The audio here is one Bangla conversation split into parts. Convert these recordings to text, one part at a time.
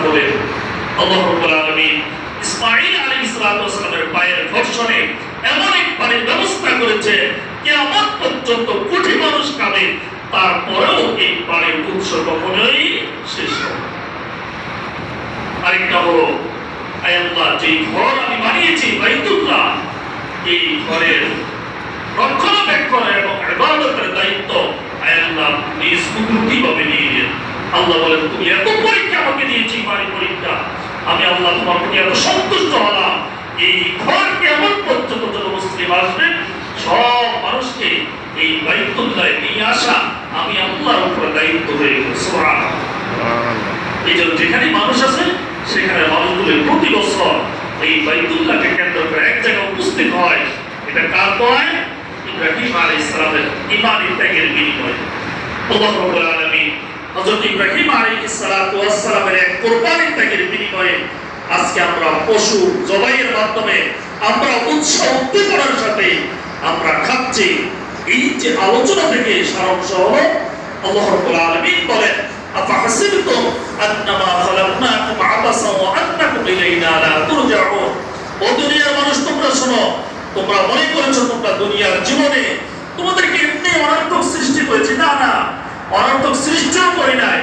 বলেন। আল্লাহ রাব্বুল আলামিন ইসমাঈল আলাইহিস সালামের পায়ের ঘর্ষণে এমন এক পানির ব্যবস্থা করেছে কিয়ামত পর্যন্ত কোটি মানুষ খাবে, তারপরেও এই পানির উৎস কখনোই শেষ হবে না। আরেকটা হলো, আয় আল্লাহ, যে ঘর আমি বানিয়েছি বাইতুল্লাহ, এই ঘরের রক্ষণাবেক্ষণ এবং ইবাদতের দায়িত্ব আয় আল্লাহ নিজ কুদরতিভাবে নিয়ে নেন। আল্লাহ বলেন, তুমি এত পরীক্ষা আমাকে দিয়েছি, ইমানি পরীক্ষা, আমি আল্লাহ তোমার প্রতি এত সন্তুষ্ট হলাম, এই ঘর কিয়ামত পর্যন্ত যত মুসলিম আসবে সব মানুষকে এই বাইতুল্লাহে নিয়ে আসা আমি আল্লাহর উপর দায়িত্ব হয়ে গেল। সুবহানাল্লাহ। এই জন্য যেখানে মানুষ আছে সেখানে মানুষগুলো প্রতি বছর এই বাইতুল্লাহকে কেন্দ্র করে এক জায়গায় উপস্থিত হয়। এটা কার দোয়ায়? ইব্রাহিম আলাইহিস সালামের ঈমানি ত্যাগের বিনিময়ে। আল্লাহ রাব্বুল আলামিন হযরত ইব্রাহিম আলাইহিস সালামের এক কুরবানি ত্যাগের বিনিময়ে আজকে আমরা পশু জবাইয়ের মাধ্যমে আমরা উৎসাহ উদ্দীপনার সাথে আমরা খাচ্ছি। এই যে আলোচনা থেকে সারাংশ হলো, আল্লাহ রাব্বুল আলামিন বলেন, আফাহাসিবতুম আন্নামা খালাকনাকুম আবাসা ওয়া আন্নাকুম ইলাইনা লা তুরজাউন। ও দুনিয়ার মানুষ, তোমরা শোনো, তোমরা মনে করেছো তোমরা দুনিয়ার জীবনে তোমাদেরকে এমনি অনর্থক সৃষ্টি করেছি। না না, অনর্থক সৃষ্টিও করি নাই।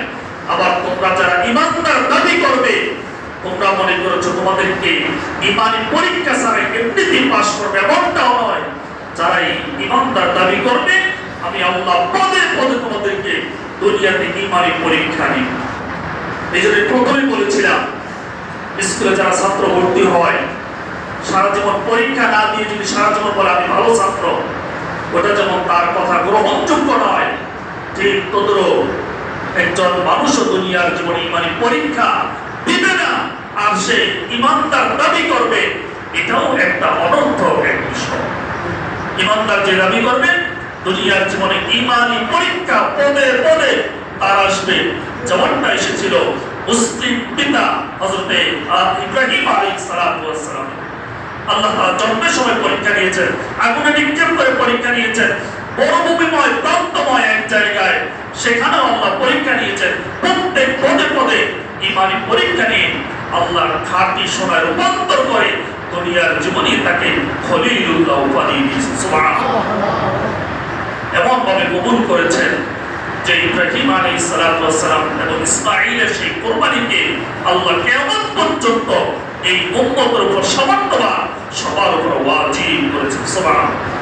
আবার তোমরা যারা ঈমানদার দাবি করবে, তোমরা মনে করেছো তোমাদেরকে ঈমানি পরীক্ষা ছাড়াই এমনিতেই পাস করবে, এমনটাও নয়। যারা ঈমানদার দাবি করবে, আমি আল্লাহ পদে পদে তোমাদেরকে দুনিয়াতে ঈমানি পরীক্ষা নিব। এই জন্য প্রথমে বলেছিলাম, স্কুলে যারা ছাত্র ভর্তি হয়, সারা জীবন পরীক্ষা না দিয়ে যদি সারা জীবন বলে আমি ভালো ছাত্র, ওটা যেমন তার কথা গ্রহণযোগ্য নয়, ঠিক তদ্রূপ একজন মানুষও দুনিয়ার জীবনে ঈমানি পরীক্ষা দিবে না আর সে ঈমানদার দাবি করবে, এটাও একটা অনর্থক এক বিষয়। ঈমানদার যে দাবি করবে, দুনিয়ার জীবনে ঈমানি পরীক্ষা পদে পদে তার আসবে, যেমনটা এসেছিল মুসলিম পিতা হযরত ইব্রাহিম আলাইহিস সালাম। আল্লাহ তাআলা জন্মের সময় পরীক্ষা নিয়েছেন, আগুনে নিক্ষেপ করে পরীক্ষা নিয়েছেন, মরুভূমিময় প্রান্তময় এক জায়গায়, সেখানেও আল্লাহ পরীক্ষা নিয়েছেন। প্রত্যেক পদে পদে ঈমানি পরীক্ষা নিয়ে আল্লাহর খাঁটি সোনায় রূপান্তর করে দুনিয়ার জীবনে তাকে খলিলুল্লাহ উপাধি দিয়েছেন। সুবহানাল্লাহ। এমন ভাবে কবুল করেছেন যে ইব্রাহিম আলাইহিস সালাম এবং ইসমাঈলের সেই কুরবানিকে আল্লাহ কিয়ামত পর্যন্ত এই উম্মতের উপর সমান্তরাল সবার উপর ওয়াজিব করেছেন। সুবহানাল্লাহ।